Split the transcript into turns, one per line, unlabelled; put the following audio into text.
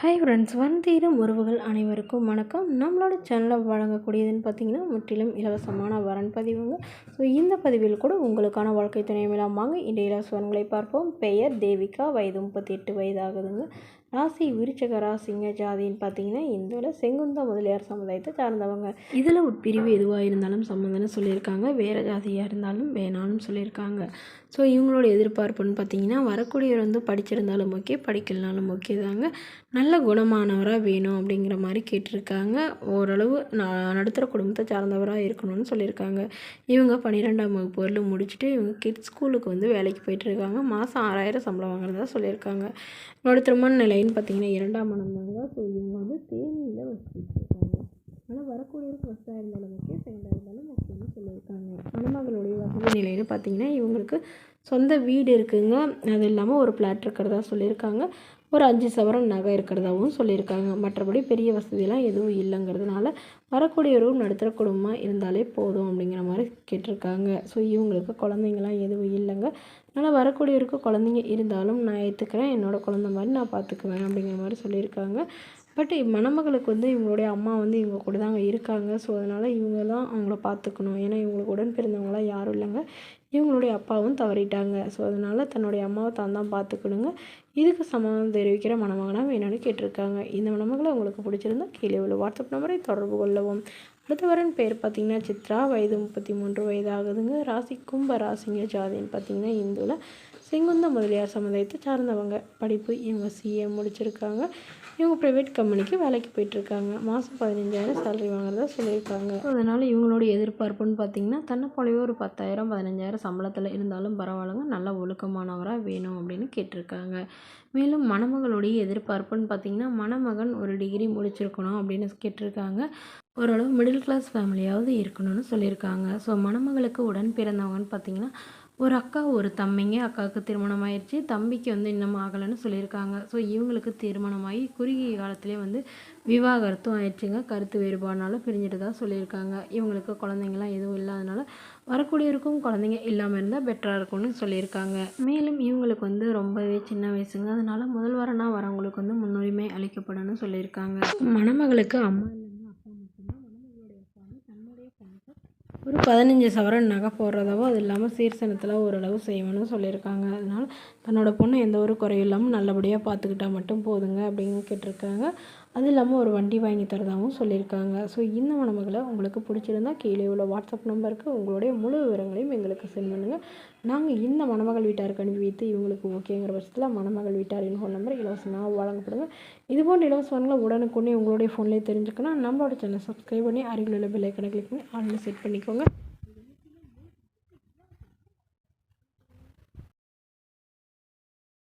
Hi friends, வந்தீரும் உறவுகள் அனைவருக்கும் வணக்கம். நம்மளோட சேனலில் வழங்கக்கூடியதுன்னு பார்த்தீங்கன்னா முற்றிலும் இலவசமான வரன் பதிவுங்க. ஸோ இந்த பதிவில் கூட உங்களுக்கான வாழ்க்கை துணையெல்லாம் வாங்க இன்றைய இலவச வரன்களை பார்ப்போம். பெயர் தேவிகா, வயது 38 வயது ஆகுதுங்க. ராசி விருச்சக ராசிங்க. ஜாதின்னு பார்த்தீங்கன்னா இந்துவில் செங்குந்த முதலியார் சமுதாயத்தை சார்ந்தவங்க. இதில் உட்பிரிவு எதுவாக இருந்தாலும் சம்மந்தம்னு சொல்லியிருக்காங்க. வேறு ஜாதியாக இருந்தாலும் வேணாலும் சொல்லியிருக்காங்க. ஸோ இவங்களோட எதிர்பார்ப்புன்னு பார்த்தீங்கன்னா வரக்கூடியவர் வந்து படிச்சிருந்தாலும் ஓகே, படிக்கலனாலும் ஓகே தாங்க. நல்ல குணமானவராக வேணும் அப்படிங்கிற மாதிரி கேட்டிருக்காங்க. ஓரளவு நடுத்தர குடும்பத்தை சார்ந்தவராக இருக்கணும்னு சொல்லியிருக்காங்க. இவங்க 12ஆம் வகுப்பு வரலும் முடிச்சுட்டு இவங்க கிட்ஸ் ஸ்கூலுக்கு வந்து வேலைக்கு போயிட்டுருக்காங்க. மாதம் 6000 சம்பளம் வாங்குறதா சொல்லியிருக்காங்க. என்னோட திருமண நிலைன்னு பார்த்தீங்கன்னா 2ஆம் மனம் தாங்க. ஸோ இவங்க வந்து தேனியில் வச்சுட்டு இருக்காங்க. ஆனால் வரக்கூடியவருக்கு ஃபஸ்ட்டாக இருந்தாலும் ஓகே, செகண்டாக இருந்தாலும் ஓகேன்னு சொல்லியிருக்காங்க. மணமகளுடைய வசதி நிலைன்னு பார்த்தீங்கன்னா இவங்களுக்கு சொந்த வீடு இருக்குங்க. அது இல்லாமல் ஒரு ஃப்ளாட் இருக்கிறதா சொல்லியிருக்காங்க. ஒரு 5 சவரன் நகை இருக்கிறதாகவும் சொல்லியிருக்காங்க. மற்றபடி பெரிய வசதியெல்லாம் எதுவும் இல்லைங்கிறதுனால வரக்கூடியவரும் நடுத்தர குடும்பமாக இருந்தாலே போதும் அப்படிங்கிற மாதிரி கேட்டிருக்காங்க. ஸோ இவங்களுக்கு குழந்தைங்களாம் எதுவும் இல்லைங்க. அதனால் வரக்கூடியவருக்கு குழந்தைங்க இருந்தாலும் நான் ஏற்றுக்கிறேன், என்னோடய குழந்த மாதிரி நான் பார்த்துக்குவேன் அப்படிங்கிற மாதிரி சொல்லியிருக்காங்க. பட் மணமகளுக்கு வந்து இவங்களுடைய அம்மா வந்து இவங்க கூட தாங்க இருக்காங்க. ஸோ அதனால் இவங்க தான் அவங்கள பார்த்துக்கணும். ஏன்னா இவங்களுக்கு உடன் பிறந்தவங்களாம் யாரும் இல்லைங்க. இவங்களுடைய அப்பாவும் தவறிட்டாங்க. ஸோ அதனால் தன்னுடைய அம்மாவை தான் பார்த்துக்கணுங்க. இதுக்கு சம்மதம் தெரிவிக்கிற மணமகனாக வேணும்னு கேட்டிருக்காங்க. இந்த மணமகளை உங்களுக்கு பிடிச்சிருந்தா கீழே உள்ள வாட்ஸ்அப் நம்பரை தொடர்பு கொள்ளவும். அடுத்த வரன் பேர் பார்த்திங்கன்னா சித்ரா, வயது 33 வயது ஆகுதுங்க. ராசி கும்ப ராசிங்க. ஜாதின்னு பார்த்திங்கன்னா இந்துவில் செங்குந்த முதலியார் சமுதாயத்தை சார்ந்தவங்க. படிப்பு இவங்க சிஏ முடிச்சிருக்காங்க. இவங்க ப்ரைவேட் கம்பெனிக்கு வேலைக்கு போயிட்டுருக்காங்க. மாதம் 15,000 சேலரி வாங்குறதா சொல்லியிருக்காங்க. அதனால் இவங்களோட எதிர்பார்ப்புன்னு பார்த்திங்கன்னா தன்னை போலவே ஒரு 10,000 15,000 சம்பளத்தில் இருந்தாலும் பரவாயில்லைங்க, நல்ல ஒழுக்கமானவராக வேணும் அப்படின்னு கேட்டிருக்காங்க. மேலும் மணமகளுடைய எதிர்பார்ப்புன்னு பார்த்திங்கன்னா மணமகன் ஒரு டிகிரி முடிச்சிருக்கணும் அப்படின்னு கேட்டிருக்காங்க. ஓரளவு மிடில் கிளாஸ் ஃபேமிலியாவது இருக்கணும்னு சொல்லியிருக்காங்க. ஸோ மணமகளுக்கு உடன் பிறந்தவங்கன்னு பார்த்திங்கன்னா ஒரு அக்கா ஒரு தம்பிங்க. அக்காவுக்கு திருமணம் ஆயிடுச்சு, தம்பிக்கு வந்து இன்னும் ஆகலைன்னு சொல்லியிருக்காங்க. ஸோ இவங்களுக்கு திருமணமாகி குறுகிய காலத்திலே வந்து விவாகரத்தும் ஆயிடுச்சுங்க. கருத்து வேறுபாடுனால பிரிஞ்சுட்டு தான் சொல்லியிருக்காங்க. இவங்களுக்கு குழந்தைங்களாம் எதுவும் இல்லாதனால வரக்கூடியவருக்கும் குழந்தைங்க இல்லாமல் இருந்தால் பெட்டராக இருக்கும்னு சொல்லியிருக்காங்க. மேலும் இவங்களுக்கு வந்து ரொம்பவே சின்ன வயசுங்க. அதனால் முதல் வரனாக வரவங்களுக்கு வந்து முன்னுரிமை அளிக்கப்படணும்னு சொல்லியிருக்காங்க. மணமகளுக்கு அம்மா ஒரு 15 சவரன் நகை போடுறதாவோ, அது இல்லாமல் சீர்சனத்தில் ஓரளவு செய்யணும்னு சொல்லியிருக்காங்க. அதனால் தன்னோட பொண்ணு எந்த ஒரு குறையும் இல்லாமல் நல்லபடியாக பார்த்துக்கிட்டா மட்டும் போதுங்க அப்படின்னு கேட்டிருக்காங்க. அது இல்லாமல் ஒரு வண்டி வாங்கி தரதாகவும் சொல்லியிருக்காங்க. ஸோ இந்த மணமகளை உங்களுக்கு பிடிச்சிருந்தா கீழே உள்ள வாட்ஸ்அப் நம்பருக்கு உங்களுடைய முழு விவரங்களையும் எங்களுக்கு சென்ட் பண்ணுங்கள். நாங்கள் இந்த மணமகள் வீட்டாருக்கு அனுப்பி வைத்து இவங்களுக்கு ஓகேங்கிற பட்சத்தில் மணமகள் வீட்டாரின் ஃபோன் நம்பர் இலவசமாக வழங்கப்படுங்க. இதுபோன்ற இலவசங்களை உடனுக்குடனே உங்களுடைய ஃபோன்லேயே தெரிஞ்சுக்கணும். நம்மளோட சேனல் சப்ஸ்கிரைப் பண்ணி அருகில் உள்ள பெல் ஐக்கனை கிளிக் பண்ணி ஆன்லைன் செட் பண்ணிக்கோங்க.